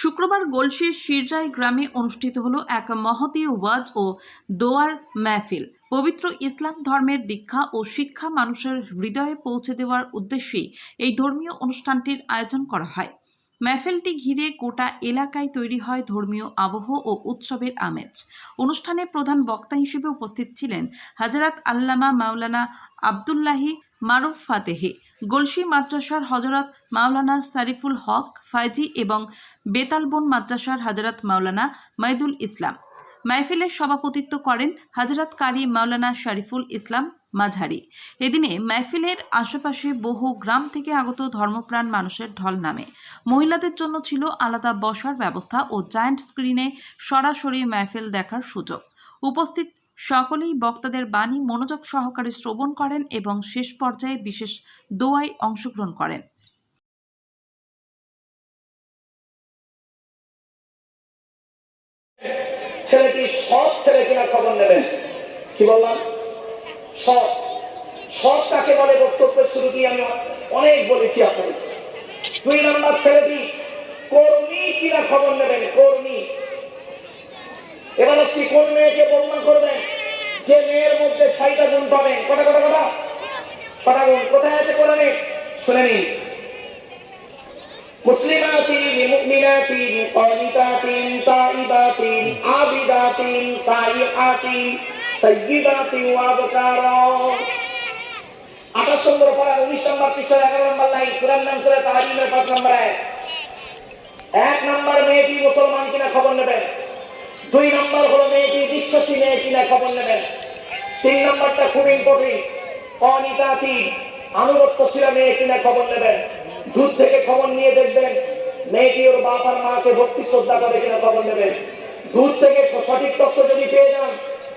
শুক্রবার গলসির শিররাই গ্রামে অনুষ্ঠিত হলো এক মহতী ওয়াজ ও দোয়ার মাহফিল। পবিত্র ইসলাম ধর্মের দীক্ষা ও শিক্ষা মানুষের হৃদয়ে পৌঁছে দেওয়ার উদ্দেশ্যেই এই ধর্মীয় অনুষ্ঠানটির আয়োজন করা হয়। মাহফিলটি ঘিরে গোটা এলাকায় তৈরি হয় ধর্মীয় আবহ ও উৎসবের আমেজ। অনুষ্ঠানে প্রধান বক্তা হিসেবে উপস্থিত ছিলেন হযরত আল্লামা মাওলানা আব্দুল্লাহি মারুফ ফাতেহি, গলসি মাদ্রাসার হযরত মাওলানা সারিফুল হক ফাইজি এবং বেতালবন মাদ্রাসার হযরত মাওলানা মাইদুল ইসলাম। মাহফিলের সভাপতিত্ব করেন হযরত কারি মাওলানা শরীফুল ইসলাম মাঝারি। এদিনে মাহফিলের আশেপাশে বহু গ্রাম থেকে আগত ধর্মপ্রাণ মানুষের ঢল নামে। মহিলাদের জন্য ছিল আলাদা বসার ব্যবস্থা ও জায়ান্ট স্ক্রিনে সরাসরি মাহফিল দেখার সুযোগ। উপস্থিত সকলেই বক্তাদের বাণী মনোযোগ সহকারে শ্রবণ করেন এবং শেষ পর্যায়ে বিশেষ দোয়ায় অংশগ্রহণ করেন। ছেলেটি সৎ ছেলে কিনা খবর নেবেন। কি বললাম? সৎ। সৎ কাকে বলে বক্তব্যের শুরুতেই আমি অনেক বলেছি আপনাকে। 2 নম্বর ছেলেটি কর্মী কিনা খবর নেবেন। কর্মী। এবার আপনি কোন মেয়েকে বর্ণনা করবেন যে মেয়ের মধ্যে 6টা গুণ পাবেন? কটা কটা কটা? 6টা গুণ। কোথায় আছে কোরআনে? শুনে নিন। মুসলিমাতিন মুমিনাতিন কানিতাতিন তাইবাতিন আবিদাতিন সাইহাতিন সাইয়্যিদাতিন ওয়া আবকারা। 28 নম্বর পারা 19 নম্বর পৃষ্ঠা 11 নম্বর লাইন সূরার নাম সূরা তাহরিমের 5 নম্বর আয়াত। 1 নম্বর মেয়েটি মুসলমান কিনা খবর নেবেন। 2 নম্বর হলো মেয়েটি বিশ্বাসী মেয়ে কিনা খবর নেবেন। 3 নম্বরটা খুব ইম্পর্টেন্ট, কানিতাতিন আনুগত্যশীল মেয়ে কিনা খবর নেবেন। দূর থেকে খবর নিয়ে দেখবেন মেয়েটি ওর বাপ আর মাকে ভক্তি শ্রদ্ধা করে কিনা খবর নেবেন। দূর থেকে সঠিক তথ্য যদি পেয়ে যান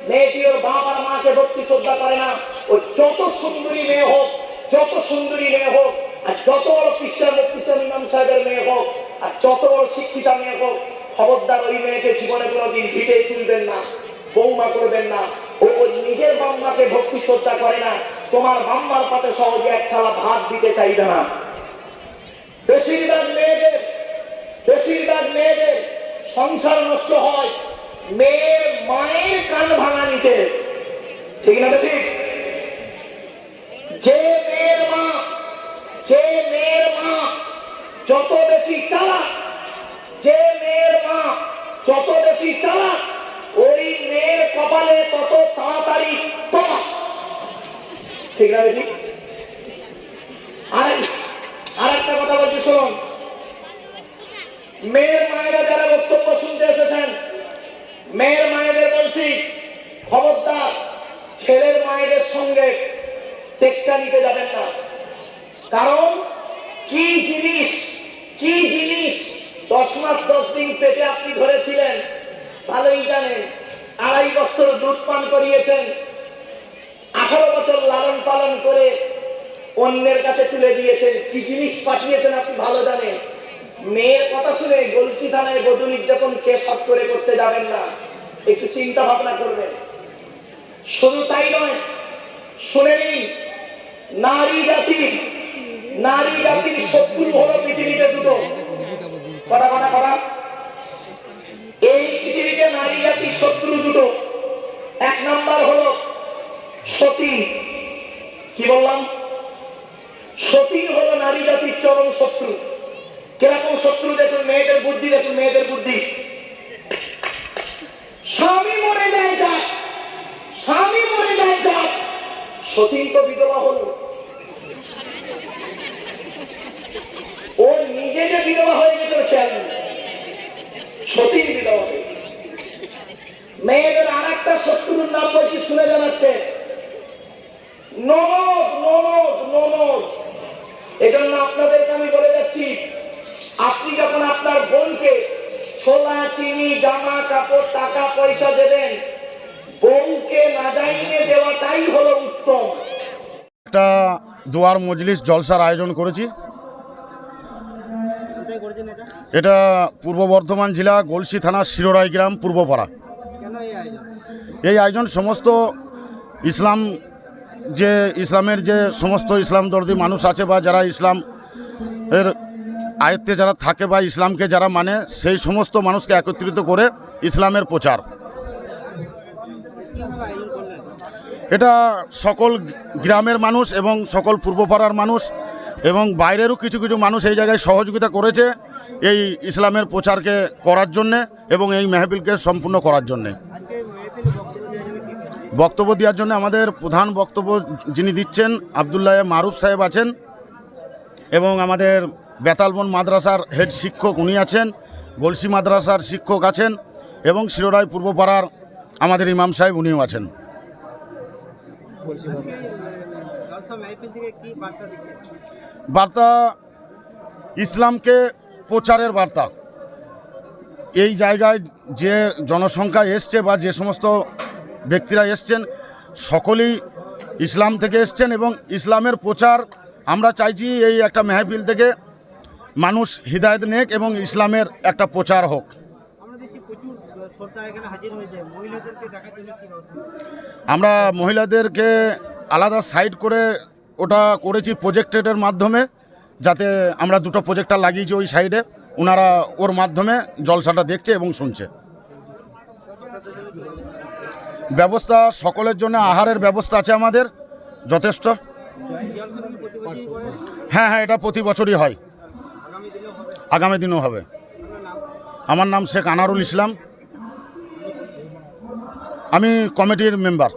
মেয়েটি ওর বাপ আর মাকে ভক্তি শ্রদ্ধা করে না, ওই যত সুন্দরী মেয়ে হোক, যত সুন্দরী মেয়ে হোক, আর যত বড় পৃষ্ঠার ইমাম সাহেবের মেয়ে হোক, আর যত বড় শিক্ষিতা মেয়ে হোক, খবরদার ওই মেয়েকে জীবনে কোনোদিন ভিটে তুলবেন না, বৌমা করবেন না। ওই নিজের বাম্মাকে ভক্তি শ্রদ্ধা করে না, তোমার বাম্মার পাতে সহজে এক থালা ভাত দিতে চাইবে না। বেশিরভাগ মেয়েদের সংসার নষ্ট হয় মেয়ের মায়ের কান ভাঙা নিতে। ঠিক না? ঠিক। যে মেয়ের মা যত বেশি চালাক, যে মেয়ের মা যত বেশি চালাক, ওই মেয়ের কপালে তত তাড়াতাড়ি তলাক। ঠিক না? ঠিক। আর একটা কথা বলছি শুনুন, মেয়ের মায়েরা যারা বক্তব্য শুনতে এসেছেন, মেয়ের মায়েদের বলছি খবরদার ছেলের মায়েদের সঙ্গে টেক্কা নিতে যাবেন না। কারণ কি জিনিস 10 মাস 10 দিন পেটে আপনি ধরেছিলেন ভালোই জানেন। 2.5 বছর দুধ পান করিয়েছেন, 18 বছর লালন পালন করে অন্যের কাছে তুলে দিয়েছেন, কি জিনিস পাঠিয়েছেন আপনি ভালো জানেন। মেয়ের কথা শুনে গলসি থানায় বধূ নির্যাতন কেস হট করে করতে যাবেন না, একটু চিন্তা ভাবনা করবেন। শুধু তাই নয়, শুনে নিন, নারী জাতির শত্রু হলো পৃথিবীতে দুটো। কটা এই পৃথিবীতে নারী জাতির শত্রু দুটো। 1 নম্বর হলো সতী। কি বললাম? সতী হলো নারী জাতির চরম শত্রু। কিরকম শত্রু দেখুন, মেয়েদের বুদ্ধি। স্বামী মরে যায় যাক, সতী তো বিধবা হলো, ও নিজে যে বিধবা হয়ে গেছে খেয়াল নেই, সতী বিধবা হয়ে। মেয়েদের আর একটা শত্রুর নাম বলছি, শুনে জানাচ্ছে ননদ। এজন্য আপনাদেরকে আমি বলে যাচ্ছি, আপনি যখন আপনার বোনকে ছোলা চিনি জামা কাপড় টাকা পয়সা দেবেন, বউকে না জানিয়ে দেওয়াটাই হলো উত্তম। একটা দোয়ার মজলিস জলসার আয়োজন করেছি। এটা পূর্ব বর্ধমান জেলা গলসি থানা শিররাই গ্রাম পূর্বপাড়া। এই আয়োজন সমস্ত ইসলামের যে সমস্ত ইসলাম দর্দী মানুষ আছে বা যারা ইসলাম এর আয়ত্তে যারা থাকে বা ইসলামকে যারা মানে সেই সমস্ত মানুষকে একত্রিত করে ইসলামের প্রচার। এটা সকল গ্রামের মানুষ এবং সকল পূর্বপাড়ার মানুষ এবং বাইরেরও কিছু কিছু মানুষ এই জায়গায় সহযোগিতা করেছে এই ইসলামের প্রচারকে করার জন্যে এবং এই মেহফিলকে সম্পূর্ণ করার জন্যে। বক্তব্য দেওয়ার জন্য আমাদের প্রধান বক্তব্য যিনি দিচ্ছেন আবদুল্লাহ মারুফ সাহেব আছেন এবং আমাদের বেতালবন মাদ্রাসার হেড শিক্ষক উনি আছেন, গলসি মাদ্রাসার শিক্ষক আছেন এবং শিরোড়াই পূর্বপাড়ার আমাদের ইমাম সাহেব উনিও আছেন। বার্তা ইসলামকে প্রচারের বার্তা। এই জায়গায় যে জনসংখ্যা এসছে বা যে সমস্ত ব্যক্তিরা এসছেন সকলেই ইসলাম থেকে এসছেন এবং ইসলামের প্রচার আমরা চাইছি এই একটা মেহফিল থেকে মানুষ হিদায়ত নেক এবং ইসলামের একটা প্রচার হোক। আমরা মহিলাদেরকে আলাদা সাইড করে ওটা করেছি প্রজেক্টরের মাধ্যমে, যাতে আমরা দুটো প্রজেক্টর লাগিয়েছি ওই সাইডে, ওনারা ওর মাধ্যমে জলসাটা দেখছে এবং শুনছে। ব্যবস্থা সকলের জন্য আহারের ব্যবস্থা আছে আমাদের যথেষ্ট। হ্যাঁ, এটা প্রতি বছরই হয়, আগামী দিনও হবে। আমার নাম শেখ আনারুল ইসলাম, আমি কমিটির মেম্বার।